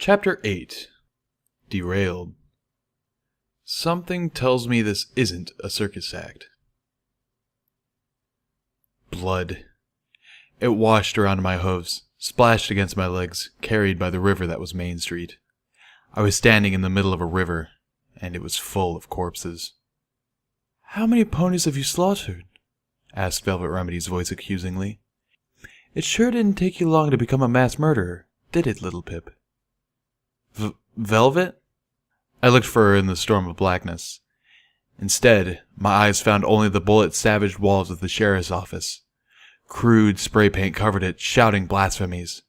Chapter 8. Derailed. Something tells me this isn't a circus act. Blood. It washed around my hooves, splashed against my legs, carried by the river that was Main Street. I was standing in the middle of a river, and it was full of corpses. "How many ponies have you slaughtered?" asked Velvet Remedy's voice accusingly. "It sure didn't take you long to become a mass murderer, did it, little Pip?" Velvet? I looked for her in the storm of blackness. Instead, my eyes found only the bullet-savaged walls of the sheriff's office. Crude spray paint covered it, shouting blasphemies.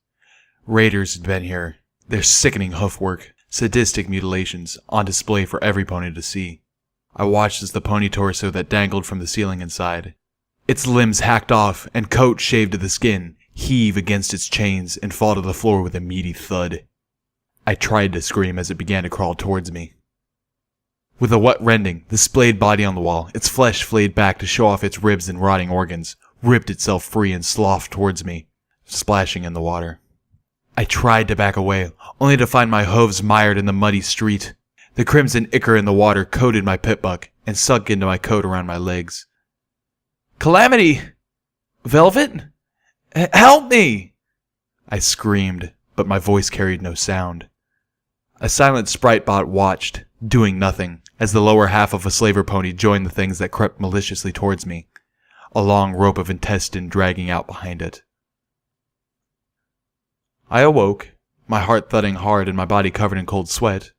Raiders had been here, their sickening hoofwork, sadistic mutilations, on display for every pony to see. I watched as the pony torso that dangled from the ceiling inside, its limbs hacked off and coat shaved to the skin, heave against its chains and fall to the floor with a meaty thud. I tried to scream as it began to crawl towards me. With a wet rending, the splayed body on the wall, its flesh flayed back to show off its ribs and rotting organs, ripped itself free and sloughed towards me, splashing in the water. I tried to back away, only to find my hooves mired in the muddy street. The crimson ichor in the water coated my pit buck and sunk into my coat around my legs. "Calamity! Velvet? Help me!" I screamed, but my voice carried no sound. A silent sprite bot watched, doing nothing, as the lower half of a slaver pony joined the things that crept maliciously towards me, a long rope of intestine dragging out behind it. I awoke, my heart thudding hard and my body covered in cold sweat,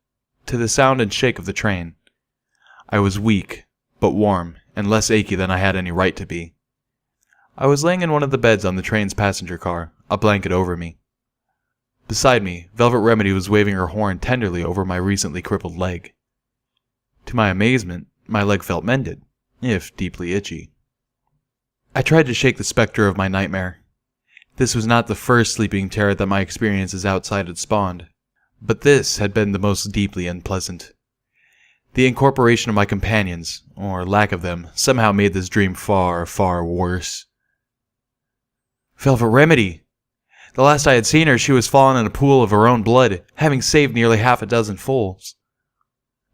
to the sound and shake of the train. I was weak, but warm, and less achy than I had any right to be. I was laying in one of the beds on the train's passenger car, a blanket over me. Beside me, Velvet Remedy was waving her horn tenderly over my recently crippled leg. To my amazement, my leg felt mended, if deeply itchy. I tried to shake the specter of my nightmare. This was not the first sleeping terror that my experiences outside had spawned, but this had been the most deeply unpleasant. The incorporation of my companions, or lack of them, somehow made this dream far, far worse. Velvet Remedy! The last I had seen her, she was fallen in a pool of her own blood, having saved nearly half a dozen foals.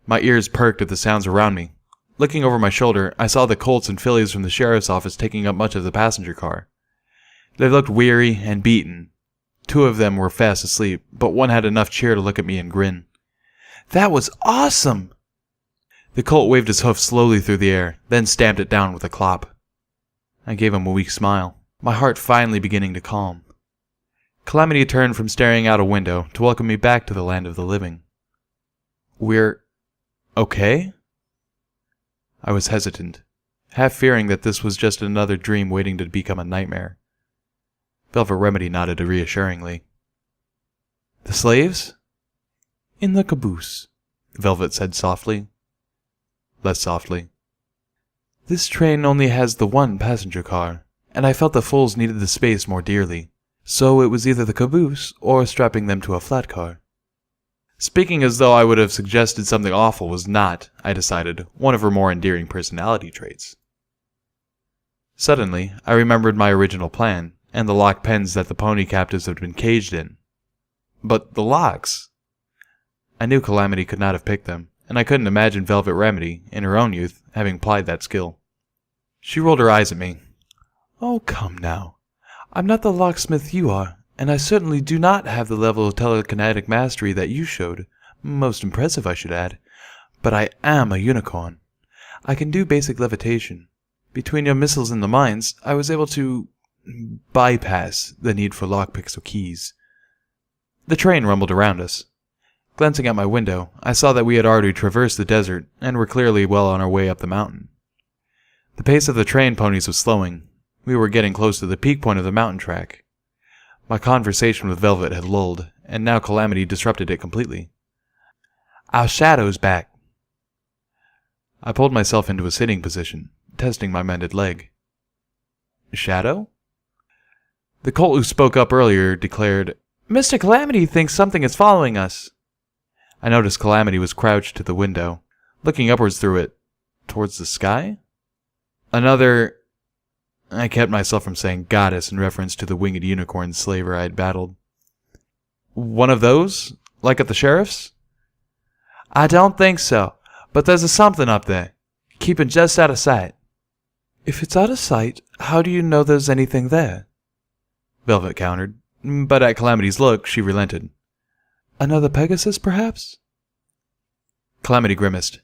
My ears perked at the sounds around me. Looking over my shoulder, I saw the colts and fillies from the sheriff's office taking up much of the passenger car. They looked weary and beaten. 2 of them were fast asleep, but one had enough cheer to look at me and grin. "That was awesome!" The colt waved his hoof slowly through the air, then stamped it down with a clop. I gave him a weak smile, my heart finally beginning to calm. Calamity turned from staring out a window to welcome me back to the land of the living. "We're okay?" I was hesitant, half fearing that this was just another dream waiting to become a nightmare. Velvet Remedy nodded reassuringly. "The slaves?" "In the caboose," Velvet said softly. Less softly. "This train only has the one passenger car, and I felt the foals needed the space more dearly. So it was either the caboose or strapping them to a flat car." Speaking as though I would have suggested something awful was not, I decided, one of her more endearing personality traits. Suddenly, I remembered my original plan, and the locked pens that the pony captives had been caged in. But the locks! I knew Calamity could not have picked them, and I couldn't imagine Velvet Remedy, in her own youth, having applied that skill. She rolled her eyes at me. "Oh, come now. I'm not the locksmith you are, and I certainly do not have the level of telekinetic mastery that you showed. Most impressive, I should add. But I am a unicorn. I can do basic levitation. Between your missiles and the mines, I was able to bypass the need for lockpicks or keys." The train rumbled around us. Glancing out my window, I saw that we had already traversed the desert and were clearly well on our way up the mountain. The pace of the train ponies was slowing. We were getting close to the peak point of the mountain track. My conversation with Velvet had lulled, and now Calamity disrupted it completely. "Our shadow's back." I pulled myself into a sitting position, testing my mended leg. "Shadow?" The colt who spoke up earlier declared, "Mr. Calamity thinks something is following us." I noticed Calamity was crouched to the window, looking upwards through it, towards the sky? Another... I kept myself from saying goddess in reference to the winged unicorn slaver I had battled. "One of those? Like at the sheriff's? I don't think so, but there's a something up there, keeping just out of sight. If it's out of sight, how do you know there's anything there? Velvet countered, but at Calamity's look, she relented. Another Pegasus, perhaps? Calamity grimaced.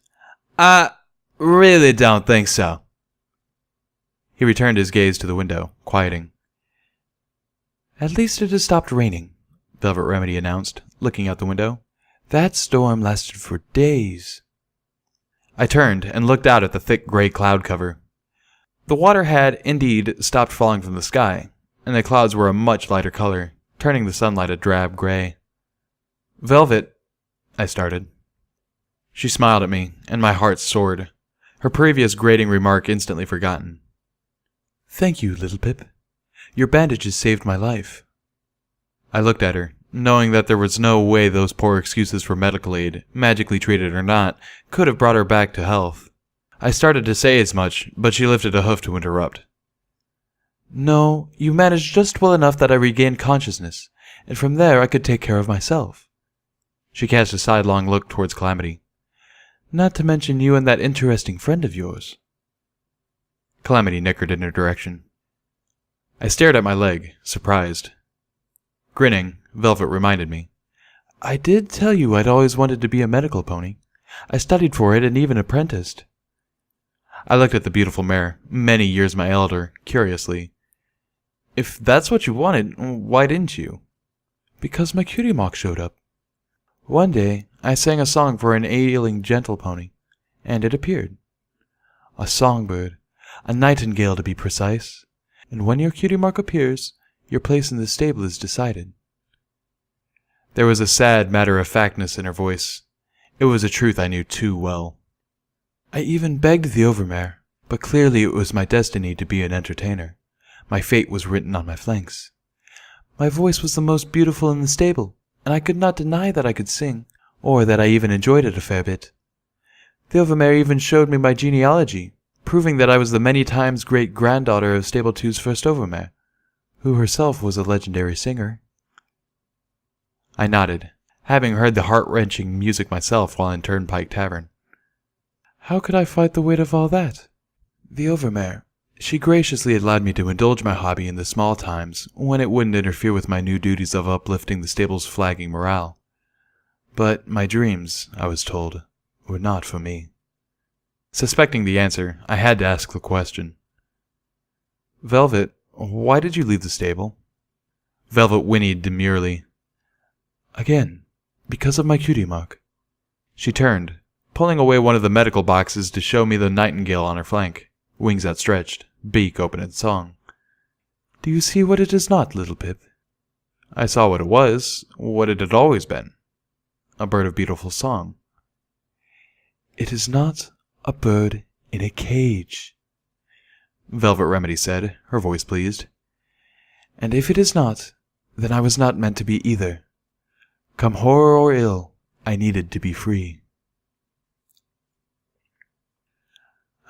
I really don't think so. He returned his gaze to the window, quieting. At least it has stopped raining, Velvet Remedy announced, looking out the window. That storm lasted for days. I turned and looked out at the thick gray cloud cover. The water had, indeed, stopped falling from the sky, and the clouds were a much lighter color, turning the sunlight a drab gray. Velvet, I started. She smiled at me, and my heart soared, her previous grating remark instantly forgotten. Thank you, little Pip. Your bandages saved my life. I looked at her, knowing that there was no way those poor excuses for medical aid, magically treated or not, could have brought her back to health. I started to say as much, but she lifted a hoof to interrupt. No, you managed just well enough that I regained consciousness, and from there I could take care of myself. She cast a sidelong look towards Calamity. Not to mention you and that interesting friend of yours. Calamity nickered in her direction. I stared at my leg, surprised. Grinning, Velvet reminded me. I did tell you I'd always wanted to be a medical pony. I studied for it and even apprenticed. I looked at the beautiful mare, many years my elder, curiously. If that's what you wanted, why didn't you? Because my cutie mock showed up. One day, I sang a song for an ailing gentle pony, and it appeared. A songbird, a nightingale to be precise, and when your cutie mark appears, your place in the stable is decided. There was a sad matter-of-factness in her voice. It was a truth I knew too well. I even begged the overmare, but clearly it was my destiny to be an entertainer. My fate was written on my flanks. My voice was the most beautiful in the stable, and I could not deny that I could sing, or that I even enjoyed it a fair bit. The overmare even showed me my genealogy, proving that I was the many times great-granddaughter of Stable 2's first overmare, who herself was a legendary singer. I nodded, having heard the heart-wrenching music myself while in Turnpike Tavern. How could I fight the weight of all that? The overmare, she graciously allowed me to indulge my hobby in the small times when it wouldn't interfere with my new duties of uplifting the stable's flagging morale. But my dreams, I was told, were not for me. Suspecting the answer, I had to ask the question. Velvet, why did you leave the stable? Velvet whinnied demurely. Again, because of my cutie mark. She turned, pulling away one of the medical boxes to show me the nightingale on her flank, wings outstretched, beak open in song. Do you see what it is not, little Pip? I saw what it was, what it had always been. A bird of beautiful song. It is not a bird in a cage, Velvet Remedy said, her voice pleased. And if it is not, then I was not meant to be either. Come horror or ill, I needed to be free.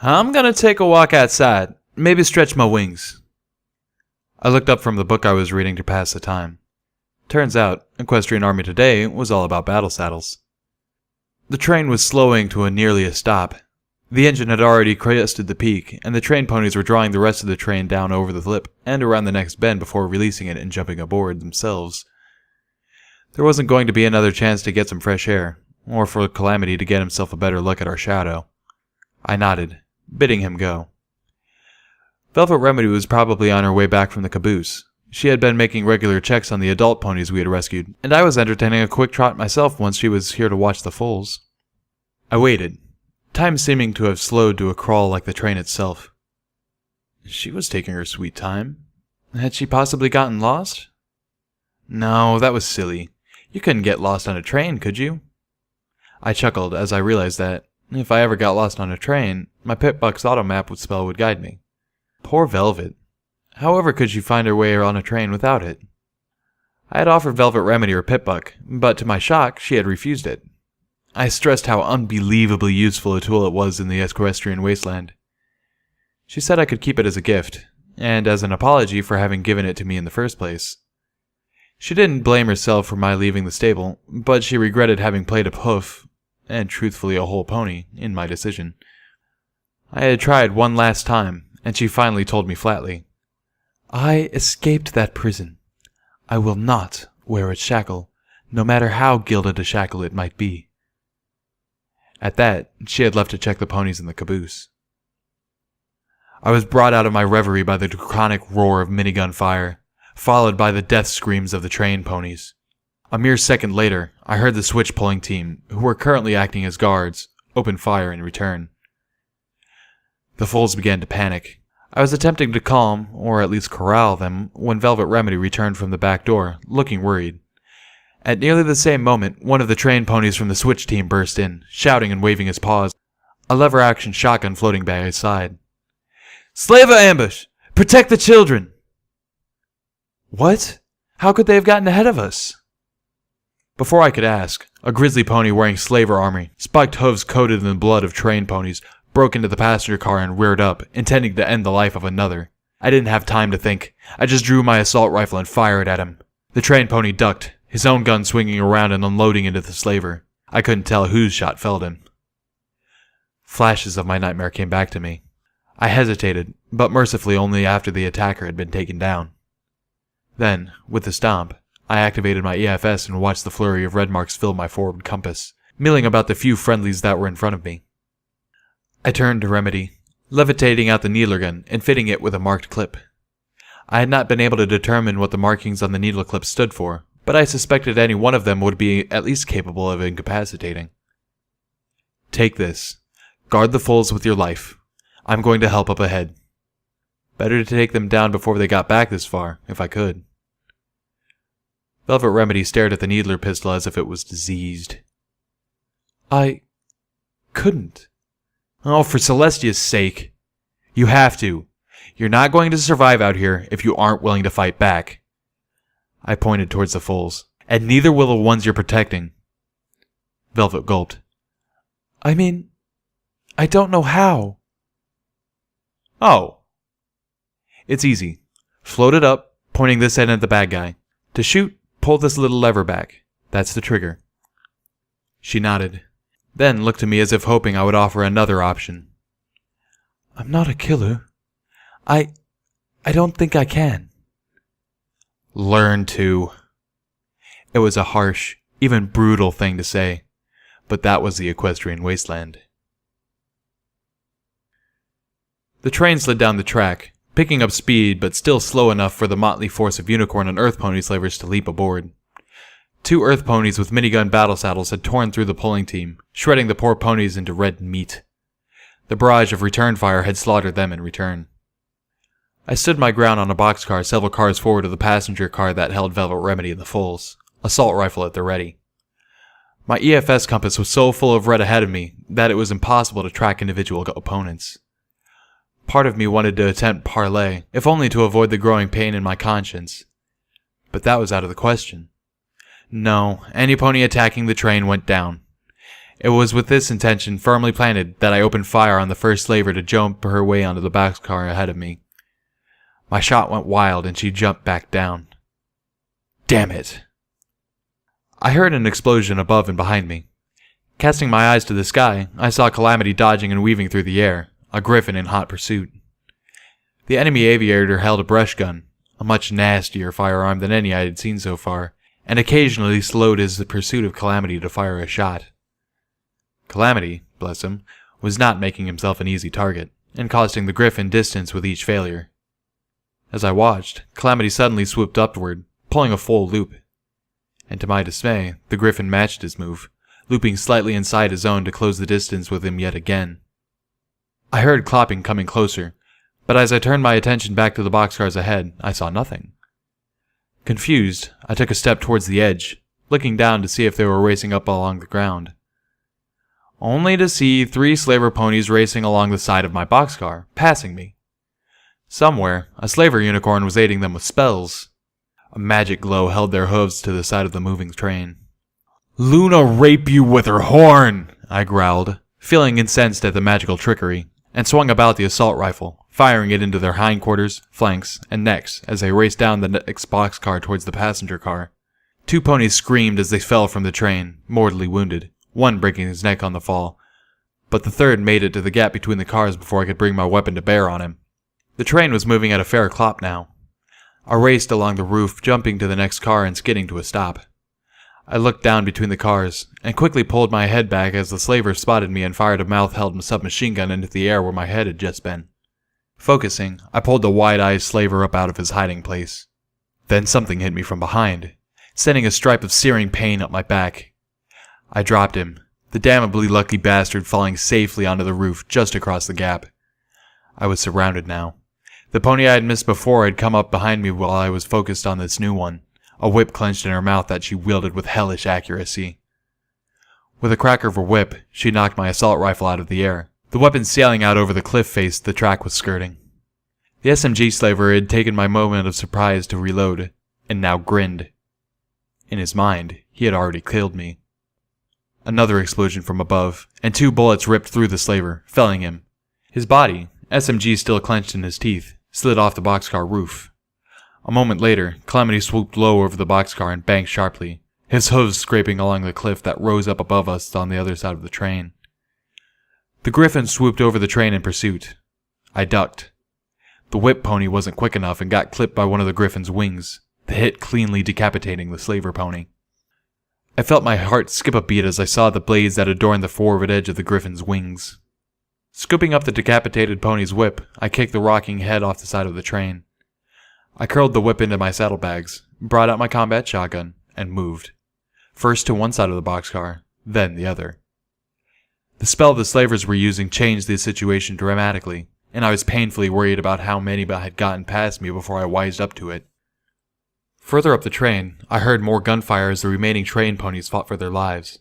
I'm gonna take a walk outside, maybe stretch my wings. I looked up from the book I was reading to pass the time. Turns out, Equestrian Army today was all about battle saddles. The train was slowing to nearly a stop. The engine had already crested the peak, and the train ponies were drawing the rest of the train down over the lip and around the next bend before releasing it and jumping aboard themselves. There wasn't going to be another chance to get some fresh air, or for Calamity to get himself a better look at our shadow. I nodded, bidding him go. Velvet Remedy was probably on her way back from the caboose. She had been making regular checks on the adult ponies we had rescued, and I was entertaining a quick trot myself once she was here to watch the foals. I waited, time seeming to have slowed to a crawl like the train itself. She was taking her sweet time. Had she possibly gotten lost? No, that was silly. You couldn't get lost on a train, could you? I chuckled as I realized that, if I ever got lost on a train, my Pip-Buck's auto-map spell would guide me. Poor Velvet. However could she find her way on a train without it? I had offered Velvet Remedy her Pip-Buck, but to my shock, she had refused it. I stressed how unbelievably useful a tool it was in the Equestrian wasteland. She said I could keep it as a gift, and as an apology for having given it to me in the first place. She didn't blame herself for my leaving the stable, but she regretted having played a hoof, and truthfully a whole pony, in my decision. I had tried one last time, and she finally told me flatly, "I escaped that prison. I will not wear its shackle, no matter how gilded a shackle it might be." At that, she had left to check the ponies in the caboose. I was brought out of my reverie by the draconic roar of minigun fire, followed by the death screams of the trained ponies. A mere second later, I heard the switch pulling team, who were currently acting as guards, open fire in return. The foals began to panic. I was attempting to calm, or at least corral them, when Velvet Remedy returned from the back door, looking worried. At nearly the same moment, one of the trained ponies from the switch team burst in, shouting and waving his paws, a lever-action shotgun floating by his side. "Slaver ambush! Protect the children!" What? How could they have gotten ahead of us? Before I could ask, a grizzly pony wearing slaver armor, spiked hooves coated in the blood of trained ponies, broke into the passenger car and reared up, intending to end the life of another. I didn't have time to think. I just drew my assault rifle and fired at him. The trained pony ducked, his own gun swinging around and unloading into the slaver. I couldn't tell whose shot felled him. Flashes of my nightmare came back to me. I hesitated, but mercifully only after the attacker had been taken down. Then, with the stomp, I activated my EFS and watched the flurry of red marks fill my forward compass, milling about the few friendlies that were in front of me. I turned to Remedy, levitating out the needler gun and fitting it with a marked clip. I had not been able to determine what the markings on the needle clip stood for, but I suspected any one of them would be at least capable of incapacitating. "Take this. Guard the foals with your life. I'm going to help up ahead. Better to take them down before they got back this far, if I could." Velvet Remedy stared at the needler pistol as if it was diseased. "I couldn't." "Oh, for Celestia's sake. You have to. You're not going to survive out here if you aren't willing to fight back." I pointed towards the foals. "And neither will the ones you're protecting." Velvet gulped. I mean, I don't know how." "Oh. It's easy. Float it up, pointing this end at the bad guy. To shoot, pull this little lever back. That's the trigger." She nodded, then looked at me as if hoping I would offer another option. "I'm not a killer. I don't think I can." "Learn to." It was a harsh, even brutal thing to say, but that was the equestrian wasteland. The train slid down the track, picking up speed but still slow enough for the motley force of unicorn and earth pony slavers to leap aboard. 2 earth ponies with minigun battle saddles had torn through the pulling team, shredding the poor ponies into red meat. The barrage of return fire had slaughtered them in return. I stood my ground on a boxcar several cars forward of the passenger car that held Velvet Remedy and the foals, assault rifle at the ready. My EFS compass was so full of red ahead of me that it was impossible to track individual opponents. Part of me wanted to attempt parley, if only to avoid the growing pain in my conscience. But that was out of the question. No, any pony attacking the train went down. It was with this intention firmly planted that I opened fire on the first slaver to jump her way onto the boxcar ahead of me. My shot went wild and she jumped back down. Damn it! I heard an explosion above and behind me. Casting my eyes to the sky, I saw Calamity dodging and weaving through the air, a griffin in hot pursuit. The enemy aviator held a brush gun, a much nastier firearm than any I had seen so far, and occasionally slowed his pursuit of Calamity to fire a shot. Calamity, bless him, was not making himself an easy target, and costing the griffin distance with each failure. As I watched, Calamity suddenly swooped upward, pulling a full loop. And to my dismay, the griffin matched his move, looping slightly inside his own to close the distance with him yet again. I heard clopping coming closer, but as I turned my attention back to the boxcars ahead, I saw nothing. Confused, I took a step towards the edge, looking down to see if they were racing up along the ground. Only to see 3 slaver ponies racing along the side of my boxcar, passing me. Somewhere, a slaver unicorn was aiding them with spells. A magic glow held their hooves to the side of the moving train. "Luna rape you with her horn!" I growled, feeling incensed at the magical trickery, and swung about the assault rifle, firing it into their hindquarters, flanks, and necks as they raced down the next boxcar towards the passenger car. 2 ponies screamed as they fell from the train, mortally wounded, one breaking his neck on the fall, but the third made it to the gap between the cars before I could bring my weapon to bear on him. The train was moving at a fair clop now. I raced along the roof, jumping to the next car and skidding to a stop. I looked down between the cars, and quickly pulled my head back as the slaver spotted me and fired a mouth-held submachine gun into the air where my head had just been. Focusing, I pulled the wide-eyed slaver up out of his hiding place. Then something hit me from behind, sending a stripe of searing pain up my back. I dropped him, the damnably lucky bastard falling safely onto the roof just across the gap. I was surrounded now. The pony I had missed before had come up behind me while I was focused on this new one, a whip clenched in her mouth that she wielded with hellish accuracy. With a crack of her whip, she knocked my assault rifle out of the air, the weapon sailing out over the cliff face the track was skirting. The SMG slaver had taken my moment of surprise to reload, and now grinned. In his mind, he had already killed me. Another explosion from above, and 2 bullets ripped through the slaver, felling him. His body, SMG still clenched in his teeth, slid off the boxcar roof. A moment later, Calamity swooped low over the boxcar and banked sharply, his hooves scraping along the cliff that rose up above us on the other side of the train. The Griffin swooped over the train in pursuit. I ducked. The whip pony wasn't quick enough and got clipped by one of the Griffin's wings, the hit cleanly decapitating the slaver pony. I felt my heart skip a beat as I saw the blades that adorned the forward edge of the Griffin's wings. Scooping up the decapitated pony's whip, I kicked the rocking head off the side of the train. I curled the whip into my saddlebags, brought out my combat shotgun, and moved. First to one side of the boxcar, then the other. The spell the slavers were using changed the situation dramatically, and I was painfully worried about how many had gotten past me before I wised up to it. Further up the train, I heard more gunfire as the remaining train ponies fought for their lives.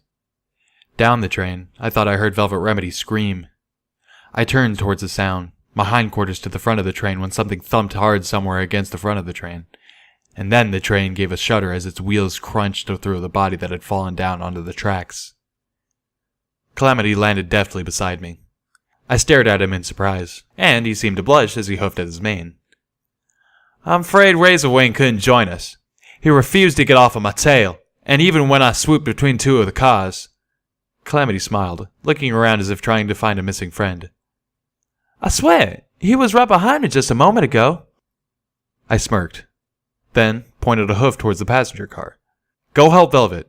Down the train, I thought I heard Velvet Remedy scream. I turned towards the sound, my hindquarters to the front of the train when something thumped hard somewhere against the front of the train, and then the train gave a shudder as its wheels crunched through the body that had fallen down onto the tracks. Calamity landed deftly beside me. I stared at him in surprise, and he seemed to blush as he hoofed at his mane. "I'm afraid Razorwing couldn't join us. He refused to get off of my tail, and even when I swooped between 2 of the cars." Calamity smiled, looking around as if trying to find a missing friend. "I swear, he was right behind me just a moment ago." I smirked, then pointed a hoof towards the passenger car. "Go help Velvet."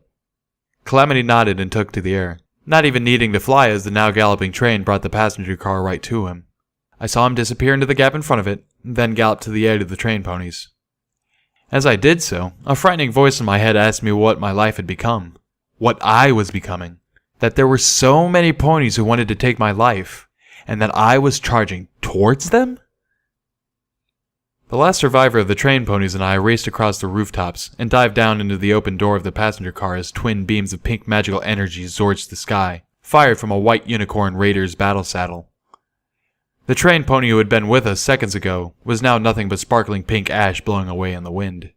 Calamity nodded and took to the air, not even needing to fly as the now galloping train brought the passenger car right to him. I saw him disappear into the gap in front of it, then gallop to the edge of the train ponies. As I did so, a frightening voice in my head asked me what my life had become, what I was becoming, that there were so many ponies who wanted to take my life, and that I was charging towards them? The last survivor of the train ponies and I raced across the rooftops and dived down into the open door of the passenger car as twin beams of pink magical energy zorged the sky, fired from a white unicorn raider's battle saddle. The train pony who had been with us seconds ago was now nothing but sparkling pink ash blowing away in the wind.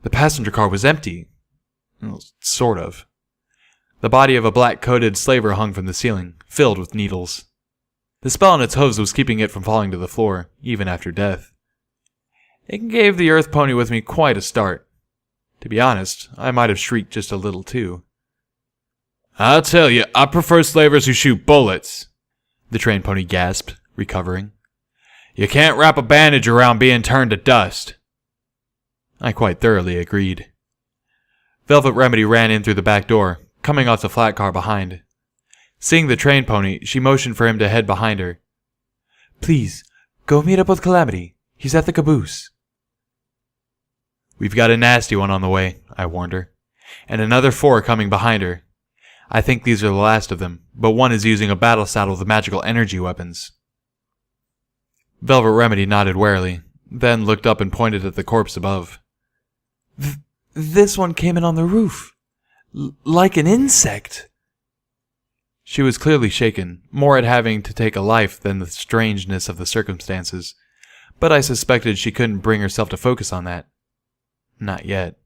The passenger car was empty. Well, sort of. The body of a black-coated slaver hung from the ceiling, filled with needles. The spell on its hooves was keeping it from falling to the floor, even after death. It gave the earth pony with me quite a start. To be honest, I might have shrieked just a little too. "I'll tell you, I prefer slavers who shoot bullets," the train pony gasped, recovering. "You can't wrap a bandage around being turned to dust." I quite thoroughly agreed. Velvet Remedy ran in through the back door, coming off the flat car behind. Seeing the train pony, she motioned for him to head behind her. "Please, go meet up with Calamity. He's at the caboose." "We've got a nasty one on the way," I warned her, "and another 4 coming behind her. I think these are the last of them, but one is using a battle saddle with magical energy weapons." Velvet Remedy nodded warily, then looked up and pointed at the corpse above. This one came in on the roof. Like an insect." She was clearly shaken, more at having to take a life than the strangeness of the circumstances, but I suspected she couldn't bring herself to focus on that. Not yet.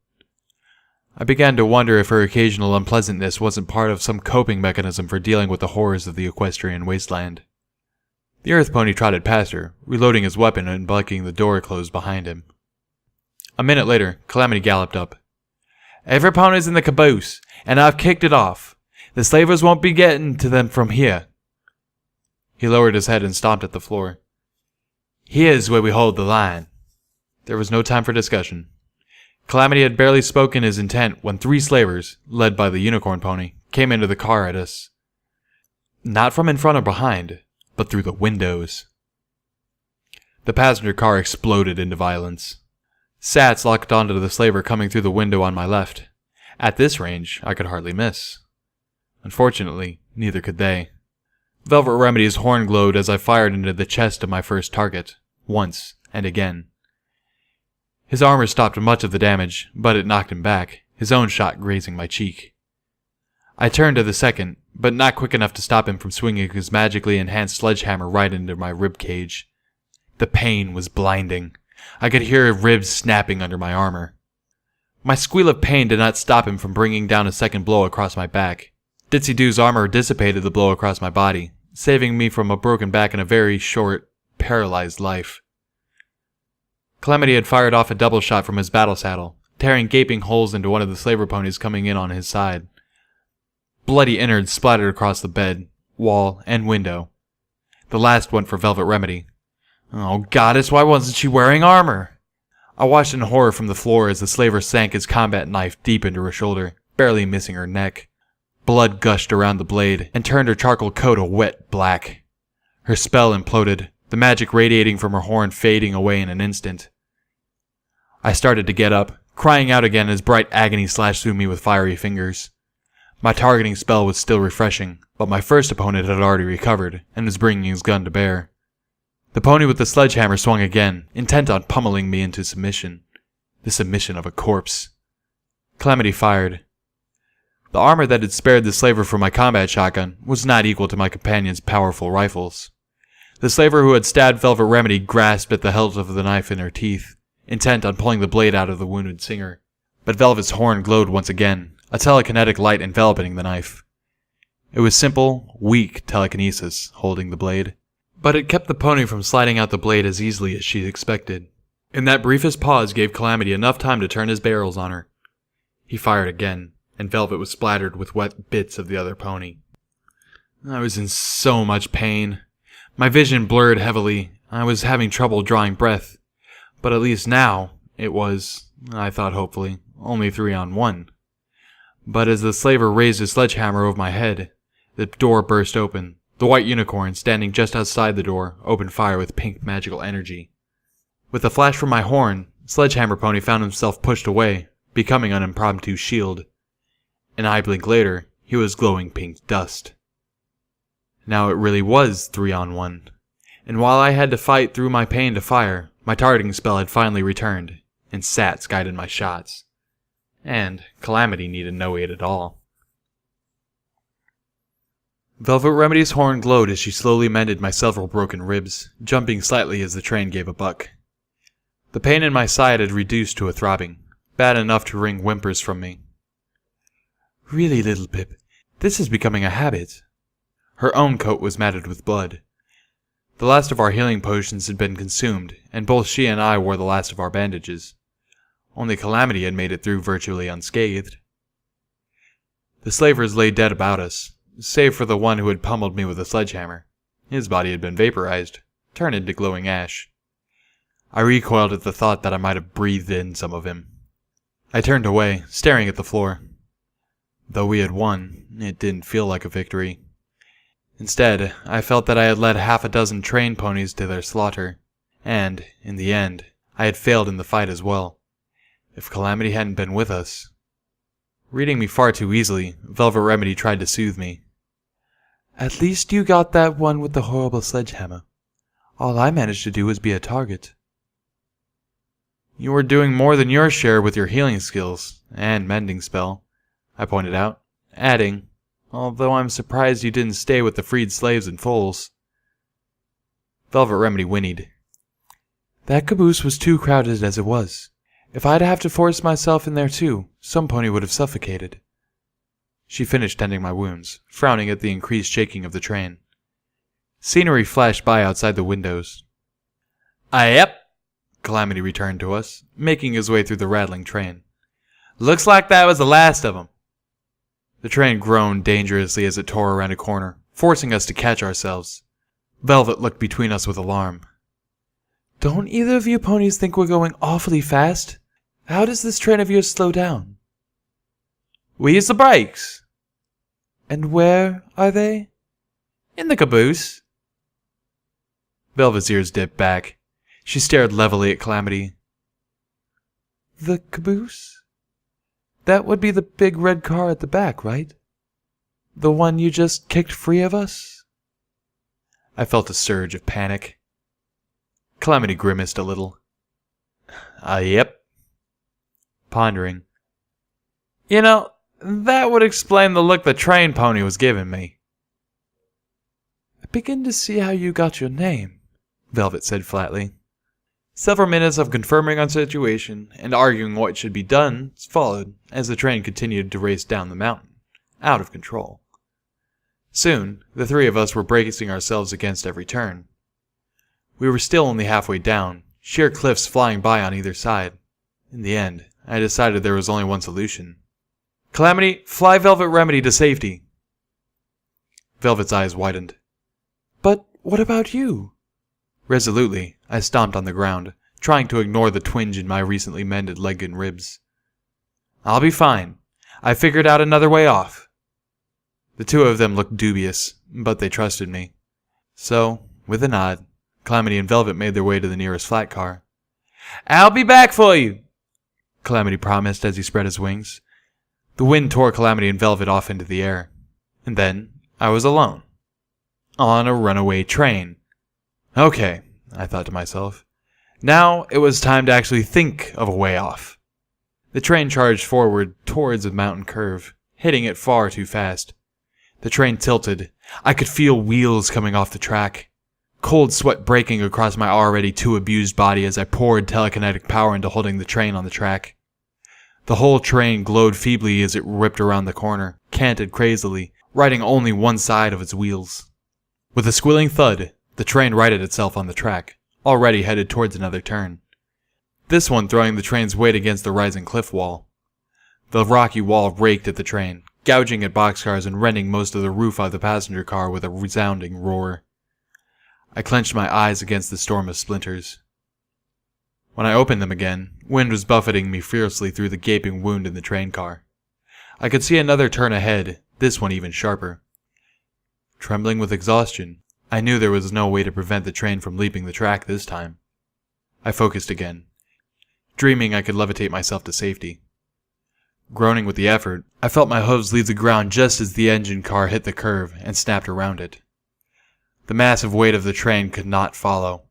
I began to wonder if her occasional unpleasantness wasn't part of some coping mechanism for dealing with the horrors of the equestrian wasteland. The Earth Pony trotted past her, reloading his weapon and blocking the door closed behind him. A minute later, Calamity galloped up. "Every pony's in the caboose, and I've kicked it off. The slavers won't be getting to them from here." He lowered his head and stomped at the floor. "Here's where we hold the line." There was no time for discussion. Calamity had barely spoken his intent when 3 slavers, led by the unicorn pony, came into the car at us. Not from in front or behind, but through the windows. The passenger car exploded into violence. Sats locked onto the slaver coming through the window on my left. At this range, I could hardly miss. Unfortunately, neither could they. Velvet Remedy's horn glowed as I fired into the chest of my first target, once and again. His armor stopped much of the damage, but it knocked him back, his own shot grazing my cheek. I turned to the second, but not quick enough to stop him from swinging his magically enhanced sledgehammer right into my rib cage. The pain was blinding. I could hear ribs snapping under my armor. My squeal of pain did not stop him from bringing down a second blow across my back. Ditsy Doo's armor dissipated the blow across my body, saving me from a broken back and a very short, paralyzed life. Calamity had fired off a double shot from his battle saddle, tearing gaping holes into one of the slaver ponies coming in on his side. Bloody innards splattered across the bed, wall, and window. The last went for Velvet Remedy. Oh, goddess, why wasn't she wearing armor? I watched in horror from the floor as the slaver sank his combat knife deep into her shoulder, barely missing her neck. Blood gushed around the blade and turned her charcoal coat a wet black. Her spell imploded, the magic radiating from her horn fading away in an instant. I started to get up, crying out again as bright agony slashed through me with fiery fingers. My targeting spell was still refreshing, but my first opponent had already recovered and was bringing his gun to bear. The pony with the sledgehammer swung again, intent on pummeling me into submission. The submission of a corpse. Calamity fired. The armor that had spared the slaver from my combat shotgun was not equal to my companion's powerful rifles. The slaver who had stabbed Velvet Remedy grasped at the hilt of the knife in her teeth, intent on pulling the blade out of the wounded singer. But Velvet's horn glowed once again, a telekinetic light enveloping the knife. It was simple, weak telekinesis holding the blade, but it kept the pony from sliding out the blade as easily as she expected. In that briefest pause gave Calamity enough time to turn his barrels on her. He fired again, and Velvet was splattered with wet bits of the other pony. I was in so much pain. My vision blurred heavily. I was having trouble drawing breath. But at least now, it was, I thought hopefully, only 3-on-1. But as the slaver raised his sledgehammer over my head, the door burst open. The white unicorn, standing just outside the door, opened fire with pink magical energy. With a flash from my horn, Sledgehammer Pony found himself pushed away, becoming an impromptu shield. An eye blink later, he was glowing pink dust. Now it really was 3-on-1. And while I had to fight through my pain to fire, my targeting spell had finally returned, and Sats guided my shots. And Calamity needed no aid at all. Velvet Remedy's horn glowed as she slowly mended my several broken ribs, jumping slightly as the train gave a buck. The pain in my side had reduced to a throbbing, bad enough to wring whimpers from me. Really, little Pip, this is becoming a habit. Her own coat was matted with blood. The last of our healing potions had been consumed, and both she and I wore the last of our bandages. Only Calamity had made it through virtually unscathed. The slavers lay dead about us, save for the one who had pummeled me with a sledgehammer. His body had been vaporized, turned into glowing ash. I recoiled at the thought that I might have breathed in some of him. I turned away, staring at the floor. Though we had won, it didn't feel like a victory. Instead, I felt that I had led half a dozen trained ponies to their slaughter, and, in the end, I had failed in the fight as well. If Calamity hadn't been with us... Reading me far too easily, Velvet Remedy tried to soothe me. At least you got that one with the horrible sledgehammer. All I managed to do was be a target. You were doing more than your share with your healing skills, and mending spell, I pointed out, adding, although I'm surprised you didn't stay with the freed slaves and foals. Velvet Remedy whinnied. That caboose was too crowded as it was. If I'd have to force myself in there too, some pony would have Scenery flashed by outside the windows. Yep, Calamity returned to us, making his way through the rattling train. Looks like that was the last of them. The train groaned dangerously as it tore around a corner, forcing us to catch ourselves. Velvet looked between us with alarm. Don't either of you ponies think we're going awfully fast? How does this train of yours slow down? We use the brakes. And where are they? In the caboose. Velvet's ears dipped back. She stared levelly at Calamity. The caboose? That would be the big red car at the back, right? The one you just kicked free of us? I felt a surge of panic. Calamity grimaced a little. Yep. Pondering. You know, that would explain the look the train pony was giving me. I begin to see how you got your name, Velvet said flatly. Several minutes of confirming our situation and arguing what should be done followed as the train continued to race down the mountain, out of control. Soon, the three of us were bracing ourselves against every turn. We were still only halfway down, sheer cliffs flying by on either side. In the end, I decided there was only one solution. Calamity, fly Velvet Remedy to safety. Velvet's eyes widened. But what about you? Resolutely, I stomped on the ground, trying to ignore the twinge in my recently mended leg and ribs. I'll be fine. I figured out another way off. The two of them looked dubious, but they trusted me. So, with a nod, Calamity and Velvet made their way to the nearest flat car. I'll be back for you, Calamity promised as he spread his wings. The wind tore Calamity and Velvet off into the air. And then, I was alone. On a runaway train. Okay, I thought to myself. Now it was time to actually think of a way off. The train charged forward towards a mountain curve, hitting it far too fast. The train tilted. I could feel wheels coming off the track. Cold sweat breaking across my already too abused body as I poured telekinetic power into holding the train on the track. The whole train glowed feebly as it ripped around the corner, canted crazily, riding only one side of its wheels. With a squealing thud, the train righted itself on the track, already headed towards another turn. This one throwing the train's weight against the rising cliff wall. The rocky wall raked at the train, gouging at boxcars and rending most of the roof of the passenger car with a resounding roar. I clenched my eyes against the storm of splinters. When I opened them again, wind was buffeting me fiercely through the gaping wound in the train car. I could see another turn ahead, this one even sharper. Trembling with exhaustion, I knew there was no way to prevent the train from leaping the track this time. I focused again, dreaming I could levitate myself to safety. Groaning with the effort, I felt my hooves leave the ground just as the engine car hit the curve and snapped around it. The massive weight of the train could not follow.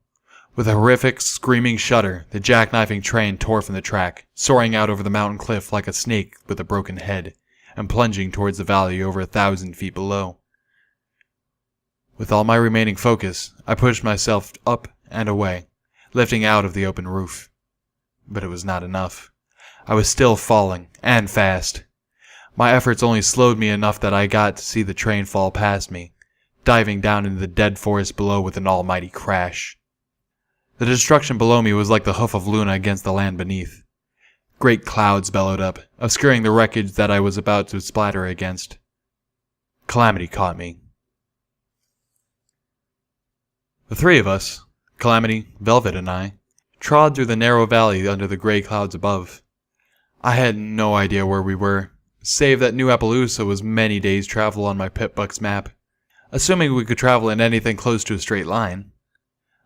With a horrific, screaming shudder, the jackknifing train tore from the track, soaring out over the mountain cliff like a snake with a broken head, and plunging towards the valley over 1,000 feet below. With all my remaining focus, I pushed myself up and away, lifting out of the open roof. But it was not enough. I was still falling, and fast. My efforts only slowed me enough that I got to see the train fall past me, diving down into the dead forest below with an almighty crash. The destruction below me was like the hoof of Luna against the land beneath. Great clouds bellowed up, obscuring the wreckage that I was about to splatter against. Calamity caught me. The three of us, Calamity, Velvet, and I, trod through the narrow valley under the gray clouds above. I had no idea where we were, save that New Appaloosa was many days' travel on my Pip-Buck's map, assuming we could travel in anything close to a straight line,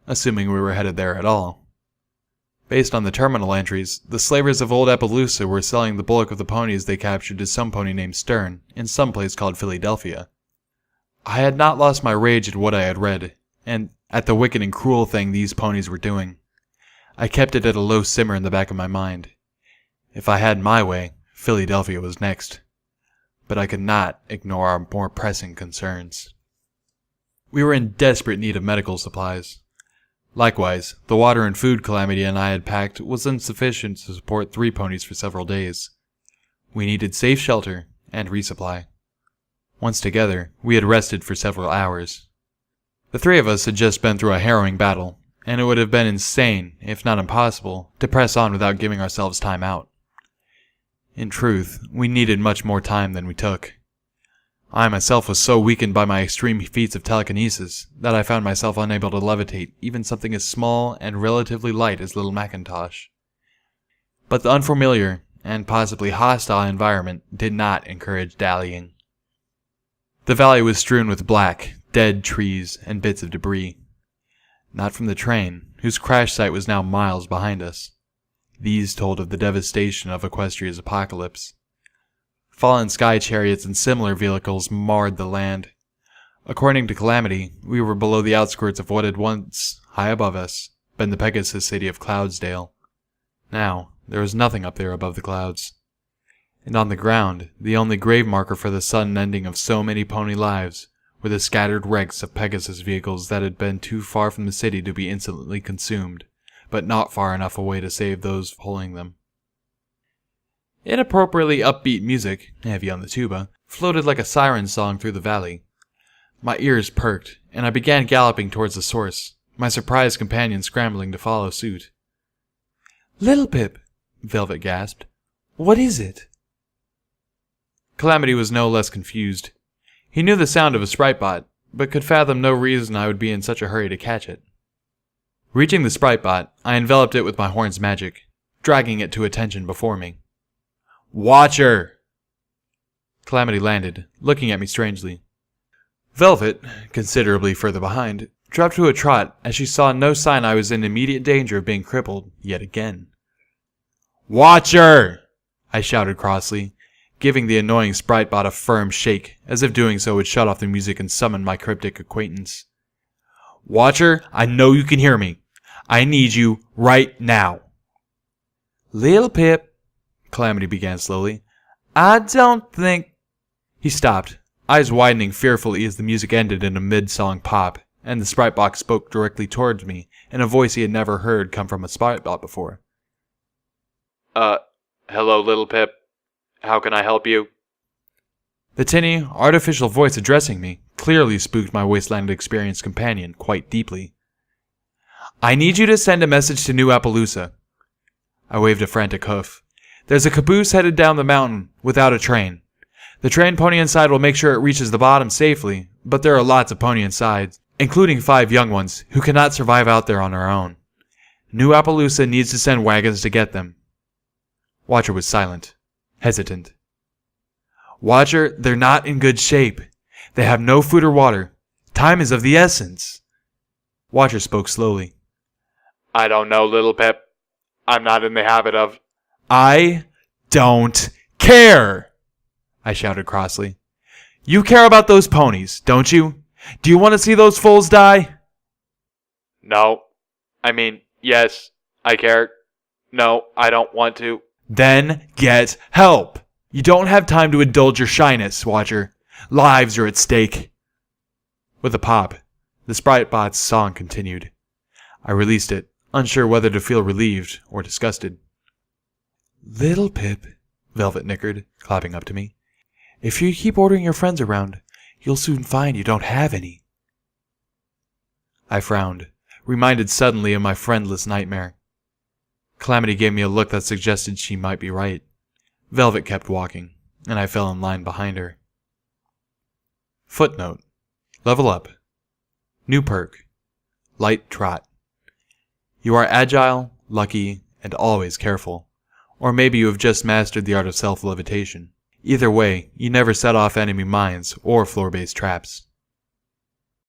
assuming we were headed there at all. Based on the terminal entries, the slavers of Old Appaloosa were selling the bulk of the ponies they captured to some pony named Stern, in some place called Philadelphia. I had not lost my rage at what I had read, and at the wicked and cruel thing these ponies were doing. I kept it at a low simmer in the back of my mind. If I had my way, Philadelphia was next. But I could not ignore our more pressing concerns. We were in desperate need of medical supplies. Likewise, the water and food Calamity and I had packed was insufficient to support 3 ponies for several days. We needed safe shelter and resupply. Once together, we had rested for several hours. The three of us had just been through a harrowing battle, and it would have been insane, if not impossible, to press on without giving ourselves time out. In truth, we needed much more time than we took. I myself was so weakened by my extreme feats of telekinesis that I found myself unable to levitate even something as small and relatively light as little Macintosh. But the unfamiliar, and possibly hostile environment did not encourage dallying. The valley was strewn with black, dead trees and bits of debris. Not from the train, whose crash site was now miles behind us. These told of the devastation of Equestria's apocalypse. Fallen sky chariots and similar vehicles marred the land. According to Calamity, we were below the outskirts of what had once, high above us, been the Pegasus city of Cloudsdale. Now, there was nothing up there above the clouds. And on the ground, the only grave marker for the sudden ending of so many pony lives were the scattered wrecks of Pegasus vehicles that had been too far from the city to be instantly consumed, but not far enough away to save those pulling them. Inappropriately upbeat music, heavy on the tuba, floated like a siren song through the valley. My ears perked, and I began galloping towards the source, my surprised companion scrambling to follow suit. "Little Pip," Velvet gasped. "What is it?" Calamity was no less confused. He knew the sound of a sprite bot, but could fathom no reason I would be in such a hurry to catch it. Reaching the sprite bot, I enveloped it with my horn's magic, dragging it to attention before me. "Watcher!" Calamity landed, looking at me strangely. Velvet, considerably further behind, dropped to a trot as she saw no sign I was in immediate danger of being crippled yet again. "Watcher!" I shouted crossly, giving the annoying sprite bot a firm shake, as if doing so would shut off the music and summon my cryptic acquaintance. "Watcher, I know you can hear me. I need you right now." "Lil Pip," Calamity began slowly. "I don't think—" He stopped, eyes widening fearfully as the music ended in a mid-song pop, and the sprite bot spoke directly towards me in a voice he had never heard come from a sprite bot before. Hello, Little Pip. How can I help you?" The tinny, artificial voice addressing me clearly spooked my wasteland-experienced companion quite deeply. "I need you to send a message to New Appaloosa." I waved a frantic hoof. "There's a caboose headed down the mountain without a train. The trained pony inside will make sure it reaches the bottom safely, but there are lots of pony inside, including 5 young ones who cannot survive out there on their own. New Appaloosa needs to send wagons to get them." Watcher was silent, hesitant. "Watcher, they're not in good shape. They have no food or water. Time is of the essence." Watcher spoke slowly. "I don't know, Little Pip. I'm not in the habit of—" "I don't care!" I shouted crossly. "You care about those ponies, don't you? Do you want to see those foals die?" "No. I mean, yes, I care. No, I don't want to." "Then get help! You don't have time to indulge your shyness, Watcher. Lives are at stake." With a pop, the sprite bot's song continued. I released it, unsure whether to feel relieved or disgusted. "Little Pip," Velvet nickered, clapping up to me. "If you keep ordering your friends around, you'll soon find you don't have any." I frowned, reminded suddenly of my friendless nightmare. Calamity gave me a look that suggested she might be right. Velvet kept walking, and I fell in line behind her. Footnote: Level up. New perk: Light Trot. You are agile, lucky, and always careful. Or maybe you have just mastered the art of self-levitation. Either way, you never set off enemy mines or floor-based traps.